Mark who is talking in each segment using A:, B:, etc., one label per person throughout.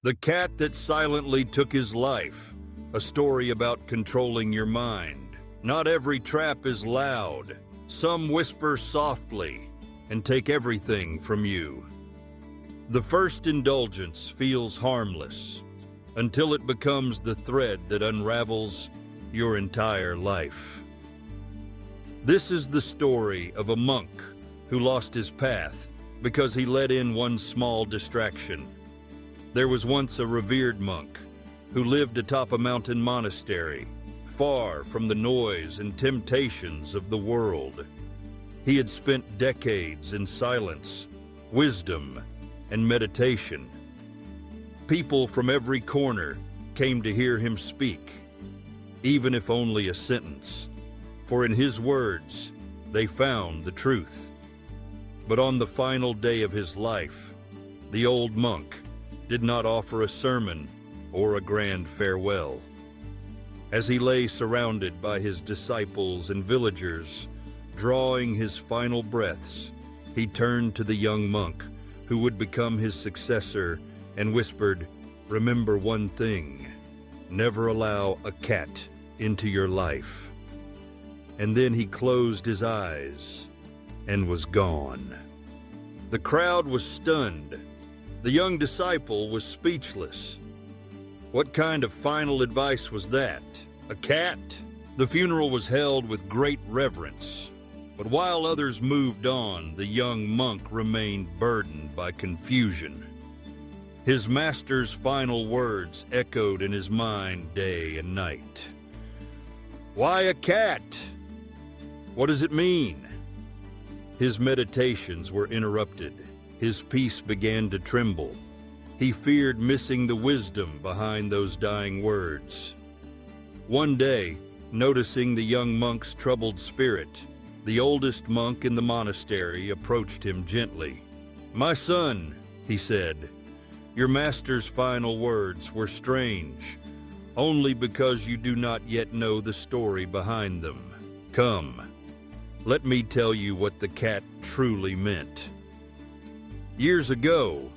A: The Cat That Silently Took His Life, a story about controlling your mind. Not every trap is loud. Some whisper softly and take everything from you. The first indulgence feels harmless until it becomes the thread that unravels your entire life. This is the story of a monk who lost his path because he let in one small distraction. There was once a revered monk who lived atop a mountain monastery, far from the noise and temptations of the world. He had spent decades in silence, wisdom, and meditation. People from every corner came to hear him speak, even if only a sentence, for in his words, they found the truth. But on the final day of his life, the old monk did not offer a sermon or a grand farewell. As he lay surrounded by his disciples and villagers, drawing his final breaths, he turned to the young monk who would become his successor and whispered, "Remember one thing, never allow a cat into your life." And then he closed his eyes and was gone. The crowd was stunned. The young disciple was speechless. What kind of final advice was that? A cat? The funeral was held with great reverence. But while others moved on, the young monk remained burdened by confusion. His master's final words echoed in his mind day and night. "Why a cat? What does it mean?" His meditations were interrupted. His peace began to tremble. He feared missing the wisdom behind those dying words. One day, noticing the young monk's troubled spirit, the oldest monk in the monastery approached him gently. "My son," he said, "your master's final words were strange, only because you do not yet know the story behind them. Come, let me tell you what the cat truly meant. Years ago,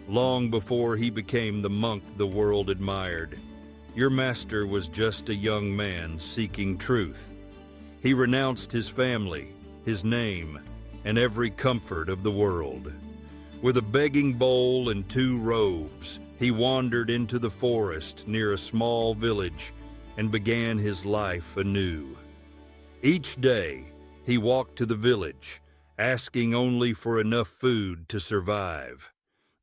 A: long before he became the monk the world admired, your master was just a young man seeking truth. He renounced his family, his name, and every comfort of the world. With a begging bowl and 2 robes, he wandered into the forest near a small village and began his life anew. Each day, he walked to the village, asking only for enough food to survive.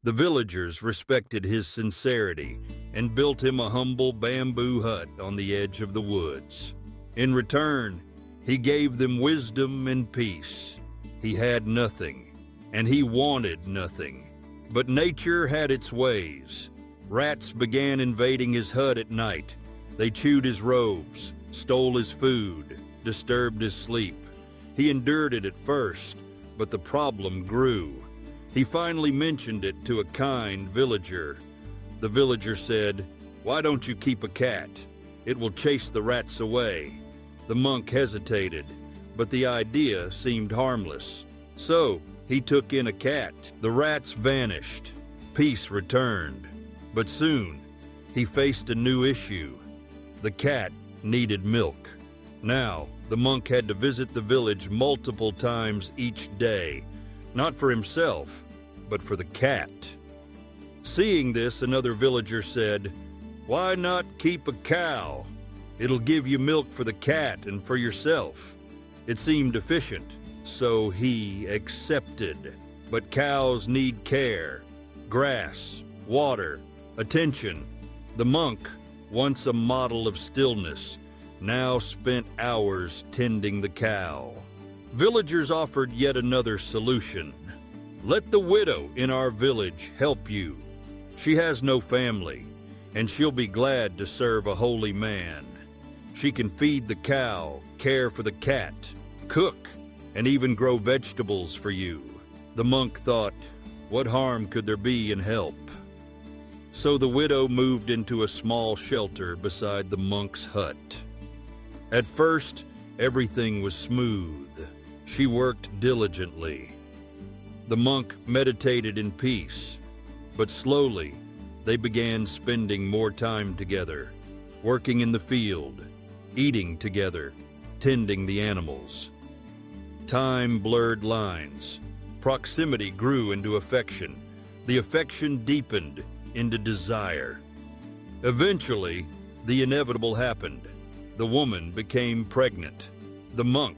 A: The villagers respected his sincerity and built him a humble bamboo hut on the edge of the woods. In return, he gave them wisdom and peace. He had nothing, and he wanted nothing. But nature had its ways. Rats began invading his hut at night. They chewed his robes, stole his food, disturbed his sleep. He endured it at first, but the problem grew. He finally mentioned it to a kind villager. The villager said, "Why don't you keep a cat? It will chase the rats away." The monk hesitated, but the idea seemed harmless. So he took in a cat. The rats vanished. Peace returned. But soon, he faced a new issue. The cat needed milk. Now, the monk had to visit the village multiple times each day, not for himself, but for the cat. Seeing this, another villager said, "Why not keep a cow? It'll give you milk for the cat and for yourself." It seemed efficient, so he accepted. But cows need care, grass, water, attention. The monk, once a model of stillness, now spent hours tending the cow. Villagers offered yet another solution. "Let the widow in our village help you. She has no family, and she'll be glad to serve a holy man. She can feed the cow, care for the cat, cook, and even grow vegetables for you." The monk thought, what harm could there be in help? So the widow moved into a small shelter beside the monk's hut. At first, everything was smooth. She worked diligently. The monk meditated in peace, but slowly, They began spending more time together, working in the field, eating together, tending the animals. Time blurred lines. Proximity grew into affection. The affection deepened into desire. Eventually, the inevitable happened. The woman became pregnant. The monk,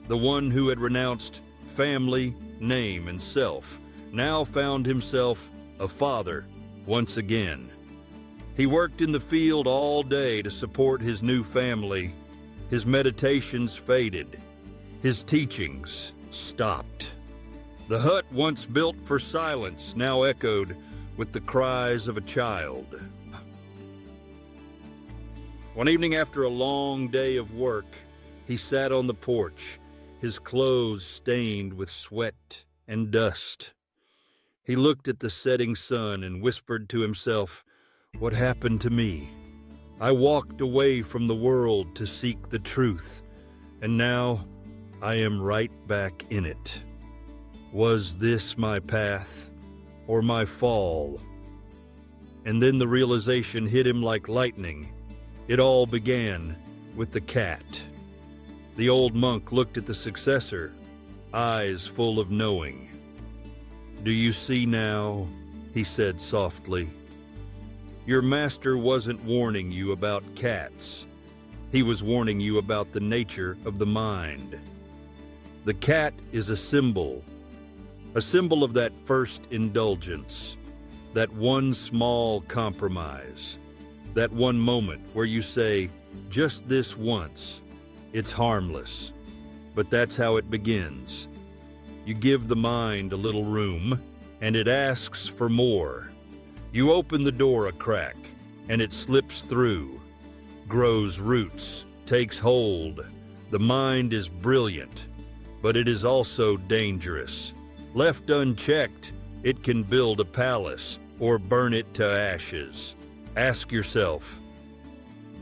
A: the one who had renounced family, name, and self, now found himself a father once again. He worked in the field all day to support his new family. His meditations faded. His teachings stopped. The hut once built for silence now echoed with the cries of a child. One evening after a long day of work, he sat on the porch, his clothes stained with sweat and dust. He looked at the setting sun and whispered to himself, "What happened to me? I walked away from the world to seek the truth, and now I am right back in it. Was this my path or my fall?" And then the realization hit him like lightning. It all began with the cat. The old monk looked at the successor, eyes full of knowing. "Do you see now?" he said softly. "Your master wasn't warning you about cats. He was warning you about the nature of the mind. The cat is a symbol of that first indulgence, that one small compromise, that one moment where you say, 'Just this once.' It's harmless, but that's how it begins. You give the mind a little room, and it asks for more. You open the door a crack, and it slips through, grows roots, takes hold. The mind is brilliant, but it is also dangerous. Left unchecked, it can build a palace or burn it to ashes. Ask yourself,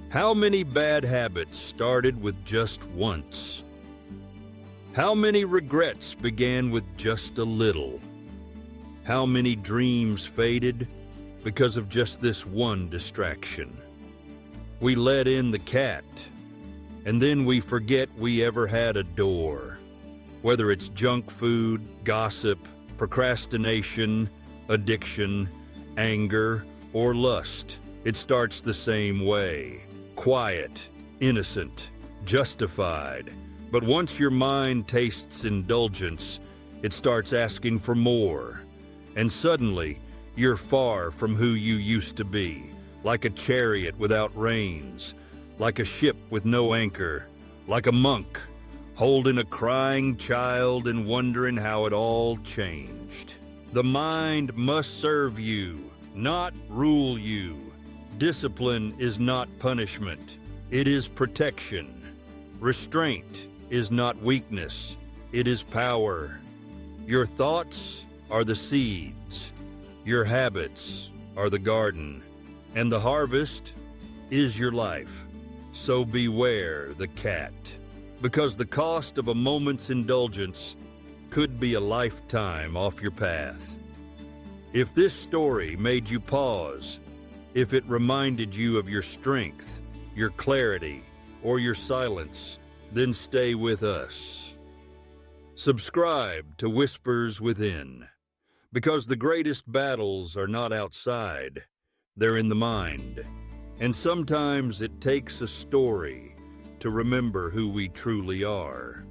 A: how many bad habits started with just once? How many regrets began with just a little? How many dreams faded because of just this one distraction? We let in the cat, and then we forget we ever had a door. Whether it's junk food, gossip, procrastination, addiction, anger, or lust, it starts the same way. Quiet, innocent, justified. But once your mind tastes indulgence, it starts asking for more. And suddenly, you're far from who you used to be, like a chariot without reins, like a ship with no anchor, like a monk holding a crying child and wondering how it all changed. The mind must serve you, not rule you. Discipline is not punishment, it is protection. Restraint is not weakness, it is power. Your thoughts are the seeds, your habits are the garden, and the harvest is your life. So beware the cat, because the cost of a moment's indulgence could be a lifetime off your path. If this story made you pause, if it reminded you of your strength, your clarity, or your silence, then stay with us. Subscribe to Whispers Within, because the greatest battles are not outside, they're in the mind. And sometimes it takes a story to remember who we truly are.